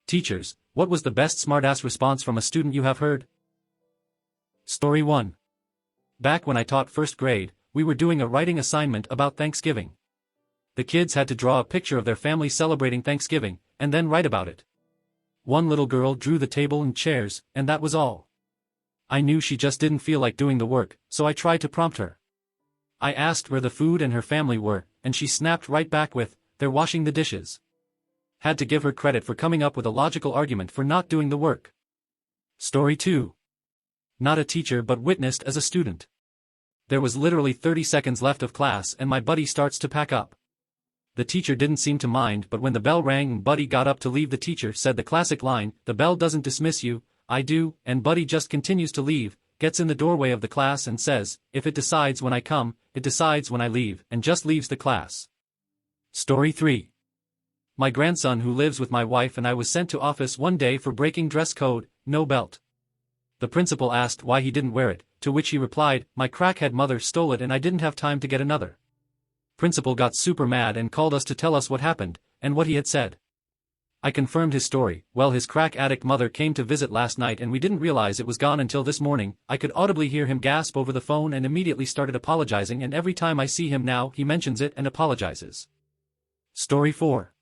Teachers, what was the best smartass response from a student you have heard? Story 1. Back when I taught first grade, we were doing a writing assignment about Thanksgiving. The kids had to draw a picture of their family celebrating Thanksgiving, and then write about it. One little girl drew the table and chairs, and that was all. I knew she just didn't feel like doing the work, so I tried to prompt her. I asked where the food and her family were, and she snapped right back with, "They're washing the dishes." Had to give her credit for coming up with a logical argument for not doing the work. Story 2. Not a teacher but witnessed as a student. There was literally 30 seconds left of class and my buddy starts to pack up. The teacher didn't seem to mind, but when the bell rang and Buddy got up to leave, the teacher said the classic line, "The bell doesn't dismiss you, I do," and Buddy just continues to leave, gets in the doorway of the class and says, "If it decides when I come, it decides when I leave," and just leaves the class. Story 3. My grandson who lives with my wife and I was sent to office one day for breaking dress code, no belt. The principal asked why he didn't wear it, to which he replied, "My crackhead mother stole it and I didn't have time to get another." Principal got super mad and called us to tell us what happened, and what he had said. I confirmed his story. "Well, his crack addict mother came to visit last night and we didn't realize it was gone until this morning." I could audibly hear him gasp over the phone and immediately started apologizing, and every time I see him now he mentions it and apologizes. Story 4.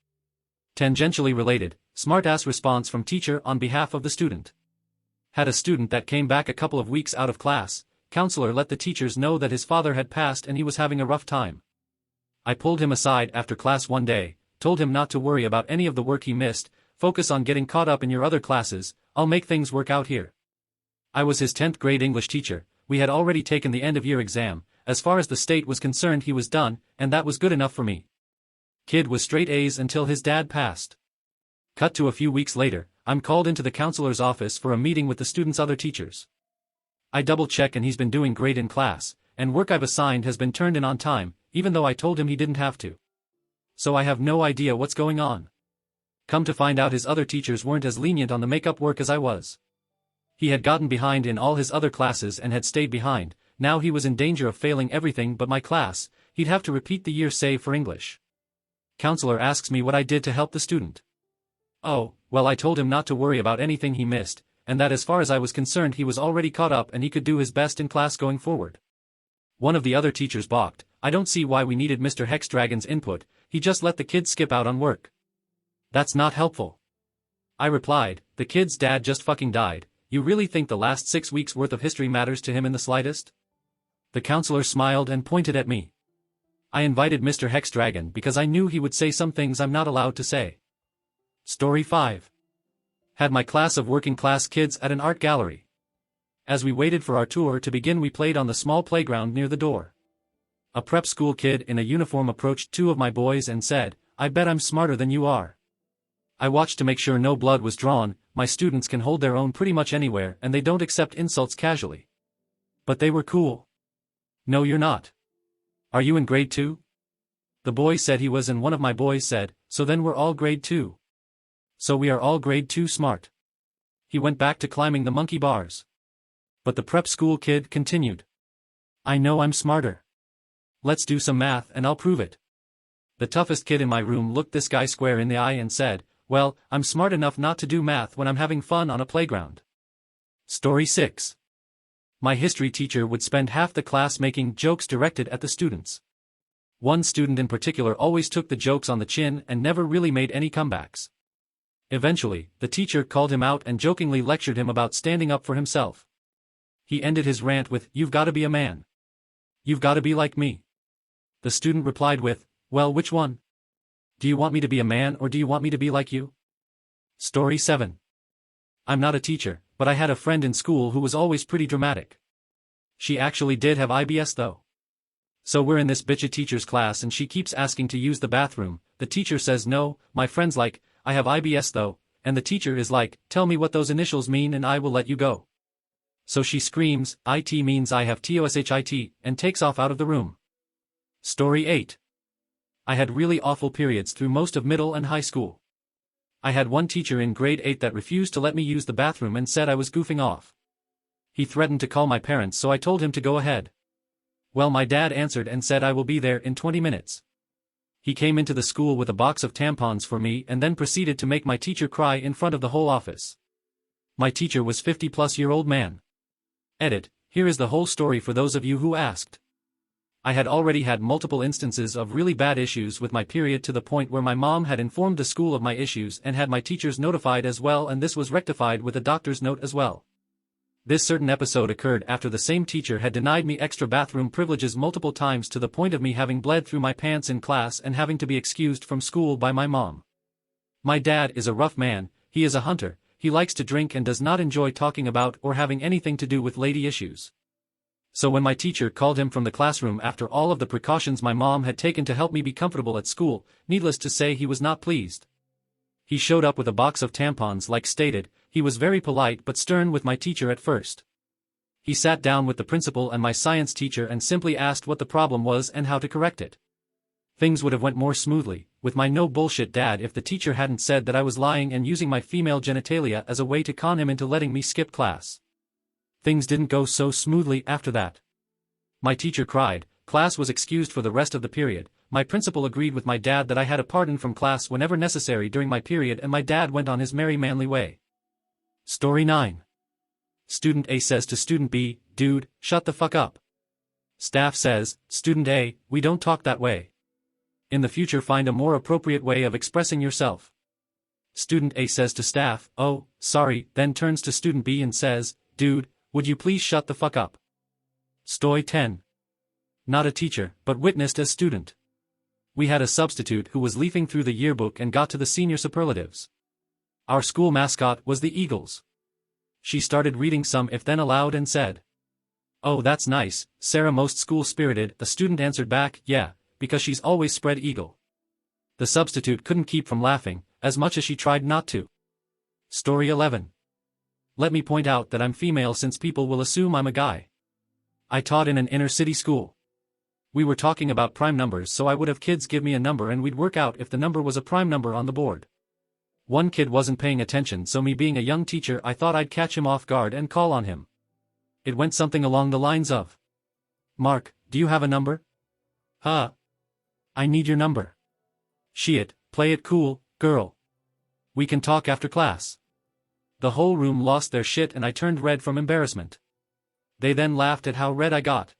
Tangentially related, smartass response from teacher on behalf of the student. Had a student that came back a couple of weeks out of class. Counselor let the teachers know that his father had passed and he was having a rough time. I pulled him aside after class one day, told him not to worry about any of the work he missed, focus on getting caught up in your other classes, I'll make things work out here. I was his 10th grade English teacher, we had already taken the end-of-year exam, as far as the state was concerned he was done, and that was good enough for me. Kid was straight A's until his dad passed. Cut to a few weeks later, I'm called into the counselor's office for a meeting with the student's other teachers. I double-check and he's been doing great in class, and work I've assigned has been turned in on time, even though I told him he didn't have to. So I have no idea what's going on. Come to find out his other teachers weren't as lenient on the makeup work as I was. He had gotten behind in all his other classes and had stayed behind, now he was in danger of failing everything but my class, he'd have to repeat the year save for English. Counselor asks me what I did to help the student. Oh, well, I told him not to worry about anything he missed, and that as far as I was concerned he was already caught up and he could do his best in class going forward. One of the other teachers balked. "I don't see why we needed Mr. Hexdragon's input, he just let the kids skip out on work. That's not helpful." I replied, "The kid's dad just fucking died, you really think the last 6 weeks worth of history matters to him in the slightest?" The counselor smiled and pointed at me. I invited Mr. Hexdragon because I knew he would say some things I'm not allowed to say. Story 5. Had my class of working class kids at an art gallery. As we waited for our tour to begin we played on the small playground near the door. A prep school kid in a uniform approached 2 of my boys and said, "I bet I'm smarter than you are." I watched to make sure no blood was drawn. My students can hold their own pretty much anywhere and they don't accept insults casually. But they were cool. "No, you're not. Are you in grade 2? The boy said he was, and one of my boys said, "So then we're all grade 2. So we are all grade 2 smart." He went back to climbing the monkey bars. But the prep school kid continued. "I know I'm smarter. Let's do some math and I'll prove it." The toughest kid in my room looked this guy square in the eye and said, "Well, I'm smart enough not to do math when I'm having fun on a playground." Story 6. My history teacher would spend half the class making jokes directed at the students. One student in particular always took the jokes on the chin and never really made any comebacks. Eventually, the teacher called him out and jokingly lectured him about standing up for himself. He ended his rant with, "You've got to be a man. You've got to be like me." The student replied with, "Well, which one? Do you want me to be a man or do you want me to be like you?" Story 7. I'm not a teacher, but I had a friend in school who was always pretty dramatic. She actually did have IBS though. So we're in this bitchy teacher's class and she keeps asking to use the bathroom. The teacher says no, my friend's like, "I have IBS though," and the teacher is like, "Tell me what those initials mean and I will let you go." So she screams, "IT means I have TOSHIT," and takes off out of the room. Story 8. I had really awful periods through most of middle and high school. I had one teacher in grade 8 that refused to let me use the bathroom and said I was goofing off. He threatened to call my parents, so I told him to go ahead. Well, my dad answered and said I will be there in 20 minutes. He came into the school with a box of tampons for me and then proceeded to make my teacher cry in front of the whole office. My teacher was 50-plus-year-old man. Edit, here is the whole story for those of you who asked. I had already had multiple instances of really bad issues with my period to the point where my mom had informed the school of my issues and had my teachers notified as well, and this was rectified with a doctor's note as well. This certain episode occurred after the same teacher had denied me extra bathroom privileges multiple times to the point of me having bled through my pants in class and having to be excused from school by my mom. My dad is a rough man, he is a hunter, he likes to drink and does not enjoy talking about or having anything to do with lady issues. So when my teacher called him from the classroom after all of the precautions my mom had taken to help me be comfortable at school, needless to say he was not pleased. He showed up with a box of tampons like stated. He was very polite but stern with my teacher at first. He sat down with the principal and my science teacher and simply asked what the problem was and how to correct it. Things would have went more smoothly, with my no bullshit dad, if the teacher hadn't said that I was lying and using my female genitalia as a way to con him into letting me skip class. Things didn't go so smoothly after that. My teacher cried, class was excused for the rest of the period, my principal agreed with my dad that I had a pardon from class whenever necessary during my period, and my dad went on his merry manly way. Story 9. Student A says to Student B, dude, shut the fuck up. Staff says, Student A, we don't talk that way. In the future find a more appropriate way of expressing yourself. Student A says to staff, oh, sorry, then turns to Student B and says, dude, would you please shut the fuck up? Story 10. Not a teacher, but witnessed as student. We had a substitute who was leafing through the yearbook and got to the senior superlatives. Our school mascot was the Eagles. She started reading some if then aloud and said, oh, that's nice, Sarah, most school-spirited. A student answered back, yeah, because she's always spread eagle. The substitute couldn't keep from laughing, as much as she tried not to. Story 11. Let me point out that I'm female since people will assume I'm a guy. I taught in an inner-city school. We were talking about prime numbers, so I would have kids give me a number and we'd work out if the number was a prime number on the board. One kid wasn't paying attention, so me being a young teacher, I thought I'd catch him off guard and call on him. It went something along the lines of, Mark, do you have a number? Huh? I need your number. Shit, play it cool, girl. We can talk after class. The whole room lost their shit and I turned red from embarrassment. They then laughed at how red I got.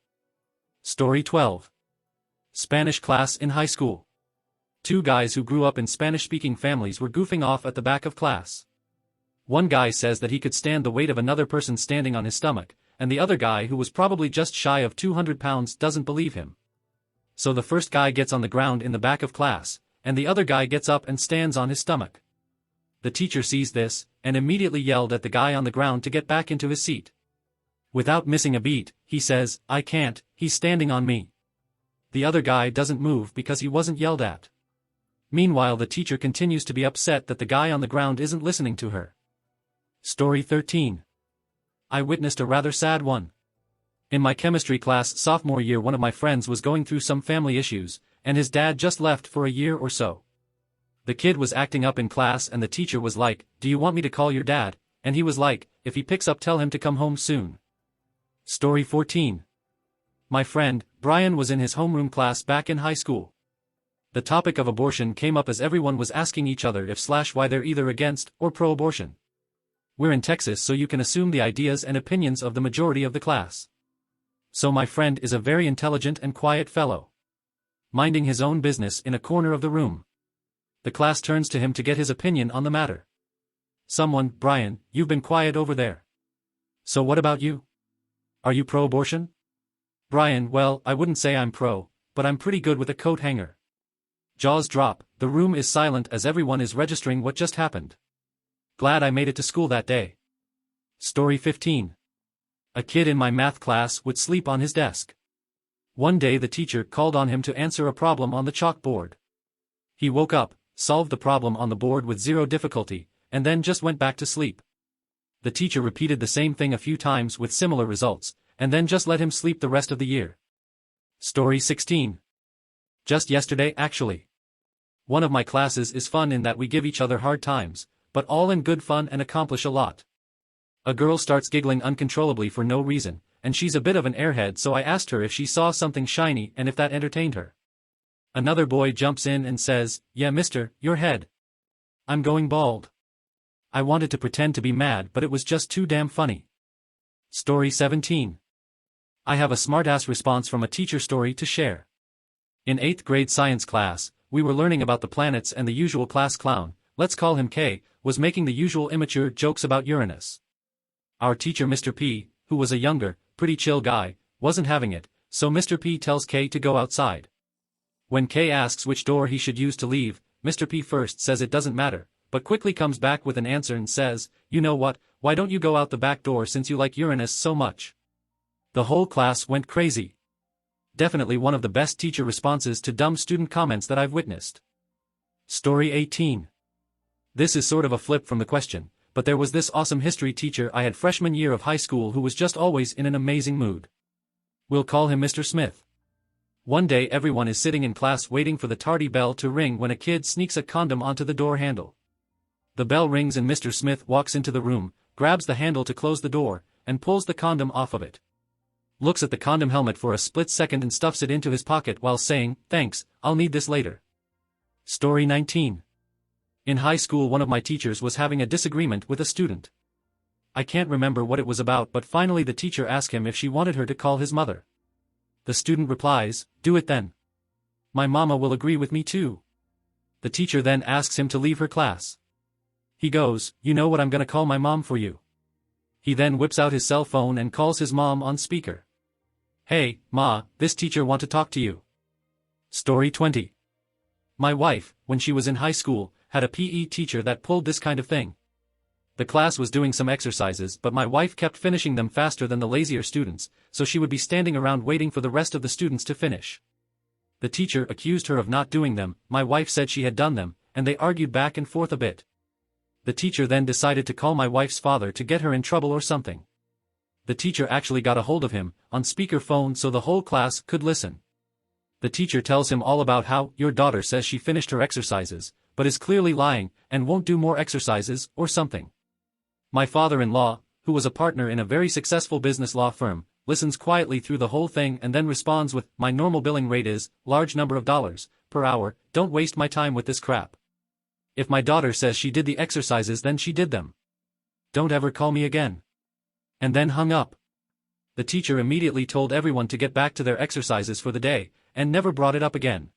Story 12. Spanish class in high school. Two guys who grew up in Spanish-speaking families were goofing off at the back of class. One guy says that he could stand the weight of another person standing on his stomach, and the other guy, who was probably just shy of 200 pounds, doesn't believe him. So the first guy gets on the ground in the back of class, and the other guy gets up and stands on his stomach. The teacher sees this, and immediately yelled at the guy on the ground to get back into his seat. Without missing a beat, he says, I can't, he's standing on me. The other guy doesn't move because he wasn't yelled at. Meanwhile, the teacher continues to be upset that the guy on the ground isn't listening to her. Story 13. I witnessed a rather sad one. In my chemistry class sophomore year, one of my friends was going through some family issues, and his dad just left for a year or so. The kid was acting up in class and the teacher was like, do you want me to call your dad? And he was like, if he picks up, tell him to come home soon. Story 14. My friend, Brian, was in his homeroom class back in high school. The topic of abortion came up as everyone was asking each other if/why they're either against or pro-abortion. We're in Texas, so you can assume the ideas and opinions of the majority of the class. So my friend is a very intelligent and quiet fellow, minding his own business in a corner of the room. The class turns to him to get his opinion on the matter. Someone, Brian, you've been quiet over there. So what about you? Are you pro-abortion? Brian, well, I wouldn't say I'm pro, but I'm pretty good with a coat hanger. Jaws drop, the room is silent as everyone is registering what just happened. Glad I made it to school that day. Story 15. A kid in my math class would sleep on his desk. One day the teacher called on him to answer a problem on the chalkboard. He woke up, solved the problem on the board with zero difficulty, and then just went back to sleep. The teacher repeated the same thing a few times with similar results, and then just let him sleep the rest of the year. Story 16. Just yesterday, actually. One of my classes is fun in that we give each other hard times, but all in good fun and accomplish a lot. A girl starts giggling uncontrollably for no reason, and she's a bit of an airhead, so I asked her if she saw something shiny and if that entertained her. Another boy jumps in and says, "Yeah, mister, your head. I'm going bald." I wanted to pretend to be mad, but it was just too damn funny. Story 17. I have a smartass response from a teacher story to share. In 8th grade science class, we were learning about the planets and the usual class clown, let's call him K, was making the usual immature jokes about Uranus. Our teacher Mr. P, who was a younger, pretty chill guy, wasn't having it, so Mr. P tells K to go outside. When K asks which door he should use to leave, Mr. P first says it doesn't matter, but quickly comes back with an answer and says, "You know what, why don't you go out the back door since you like Uranus so much?" The whole class went crazy. Definitely one of the best teacher responses to dumb student comments that I've witnessed. Story 18. This is sort of a flip from the question, but there was this awesome history teacher I had freshman year of high school who was just always in an amazing mood. We'll call him Mr. Smith. One day everyone is sitting in class waiting for the tardy bell to ring when a kid sneaks a condom onto the door handle. The bell rings and Mr. Smith walks into the room, grabs the handle to close the door, and pulls the condom off of it. Looks at the condom helmet for a split second and stuffs it into his pocket while saying, "Thanks, I'll need this later." Story 19. In high school one of my teachers was having a disagreement with a student. I can't remember what it was about, but finally the teacher asked him if she wanted her to call his mother. The student replies, "Do it then. My mama will agree with me too." The teacher then asks him to leave her class. He goes, "You know what, I'm gonna call my mom for you." He then whips out his cell phone and calls his mom on speaker. "Hey, Ma, this teacher want to talk to you." Story 20. My wife, when she was in high school, had a PE teacher that pulled this kind of thing. The class was doing some exercises, but my wife kept finishing them faster than the lazier students, so she would be standing around waiting for the rest of the students to finish. The teacher accused her of not doing them, my wife said she had done them, and they argued back and forth a bit. The teacher then decided to call my wife's father to get her in trouble or something. The teacher actually got a hold of him, on speaker phone so the whole class could listen. The teacher tells him all about how, "Your daughter says she finished her exercises, but is clearly lying, and won't do more exercises, or something." My father-in-law, who was a partner in a very successful business law firm, listens quietly through the whole thing and then responds with, "My normal billing rate is, large number of dollars, per hour, don't waste my time with this crap. If my daughter says she did the exercises then she did them. Don't ever call me again." And then hung up. The teacher immediately told everyone to get back to their exercises for the day, and never brought it up again.